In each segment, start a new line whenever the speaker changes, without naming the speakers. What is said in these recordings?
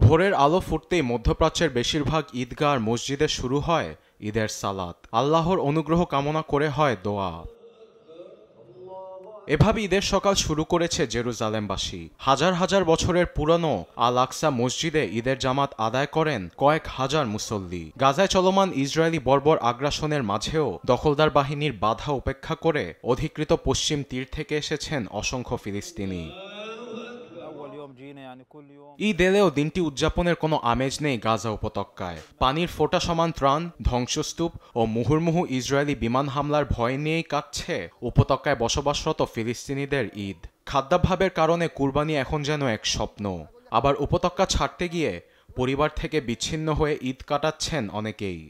ভোরের আলো ফুটতেই মধ্যপ্রাচ্যের বেশিরভাগ ঈদগাহ আর মসজিদে শুরু হয় ঈদের সালাত। আল্লাহর অনুগ্রহ কামনা করে হয় দোয়া। এভাবে ঈদের সকাল শুরু করেছে জেরুজালেমবাসী। হাজার হাজার বছরের পুরনো আল আকসা মসজিদে ঈদের জামাত আদায় করেন কয়েক হাজার মুসল্লি। গাজায় চলমান ইসরায়েলি বর্বর আগ্রাসনের মাঝেও দখলদার বাহিনীর বাধা উপেক্ষা করে অধিকৃত পশ্চিম তীর থেকে এসেছেন অসংখ্য ফিলিস্তিনি। ঈদ এলেও দিনটি উদযাপনের কোনো আমেজ নেই গাজা উপত্যকায়। পানির ফোঁটা সমান ত্রাণ, ধ্বংসস্তূপ ও মুহুর্মুহু ইসরায়েলি বিমান হামলার ভয় নিয়েই কাটছে উপত্যকায় বসবাসরত ফিলিস্তিনিদের ঈদ। খাদ্যাভাবের কারণে কুরবানি এখন যেন এক স্বপ্ন। আবার উপত্যকা ছাড়তে গিয়ে পরিবার থেকে বিচ্ছিন্ন হয়ে ঈদ কাটাচ্ছেন অনেকেই।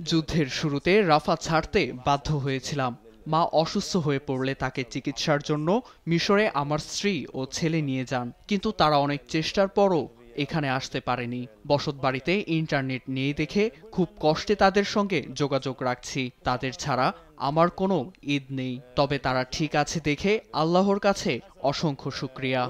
যুদ্ধের শুরুতে রাফা ছাড়তে বাধ্য হয়েছিলাম। মা অসুস্থ হয়ে পড়লে তাকে চিকিৎসার জন্য মিশরে আমার স্ত্রী ও ছেলে নিয়ে যান, কিন্তু তারা অনেক চেষ্টার পরও এখানে আসতে পারেনি। বসতবাড়িতে ইন্টারনেট নেই দেখে খুব কষ্টে তাদের সঙ্গে যোগাযোগ রাখছি। তাদের ছাড়া আমার কোনো ঈদ নেই, তবে তারা ঠিক আছে দেখে আল্লাহর কাছে অসংখ্য শুকরিয়া।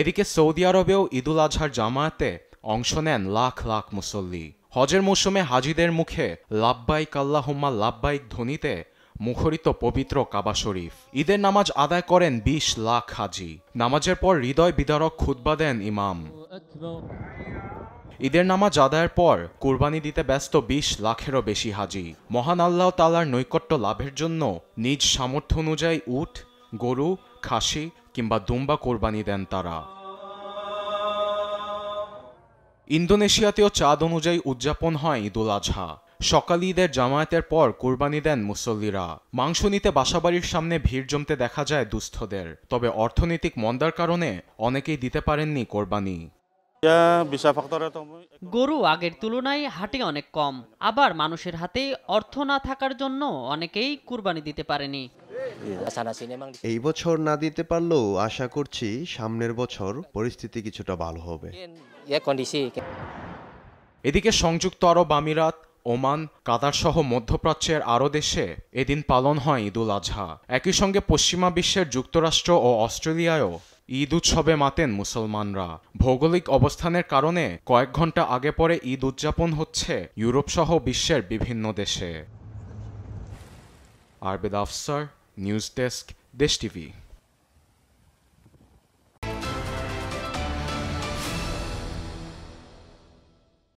এদিকে সৌদি আরবেও ঈদুল আজহার জামায়াতে অংশ নেন লাখ লাখ মুসল্লি। হজের মৌসুমে হাজিদের মুখে লাব্বাইক আল্লাহুম্মা লাব্বাইক ধ্বনিতে মুখরিত পবিত্র কাবা শরীফ। ঈদের নামাজ আদায় করেন ২০ লাখ হাজি। নামাজের পর হৃদয় বিদারক খুতবা দেন ইমাম। ঈদের নামাজ আদায়ের পর কুরবানি দিতে ব্যস্ত ২০ লাখেরও বেশি হাজি। মহান আল্লাহ তাআলার নৈকট্য লাভের জন্য নিজ সামর্থ্য অনুযায়ী উট, গরু, খাসি কিংবা দুম্বা কোরবানি দেন তারা। ইন্দোনেশিয়াতেও চাঁদ অনুযায়ী উদযাপন হয় ঈদুল আজহা। সকাল ঈদের জামায়াতের পর কুরবানি দেন মুসল্লিরা। মাংস নিতে বাসাবাড়ির সামনে ভিড় জমতে দেখা যায় দুস্থদের। তবে অর্থনৈতিক মন্দার কারণে অনেকেই দিতে পারেননি কোরবানি।
গরু আগের তুলনায় হাটে অনেক কম, আবার মানুষের হাতে অর্থ না থাকার জন্য অনেকেই কুরবানি দিতে পারেনি।
এই বছর না দিতে পারলেও আশা করছি সামনের বছর পরিস্থিতি কিছুটা ভালো হবে।
এদিকে সংযুক্ত আরব আমিরাত, ওমান, কাতার সহ মধ্যপ্রাচ্যের আরও দেশে এদিন পালন হয় ঈদুল আজহা। একই সঙ্গে পশ্চিমা বিশ্বের যুক্তরাষ্ট্র ও অস্ট্রেলিয়ায়ও ঈদ উৎসবে মাতেন মুসলমানরা। ভৌগোলিক অবস্থানের কারণে কয়েক ঘন্টা আগে পরে ঈদ উদযাপন হচ্ছে ইউরোপ সহ বিশ্বের বিভিন্ন দেশে। আরবেদ আফসার, নিউজ ডেস্ক, দেশ টিভি।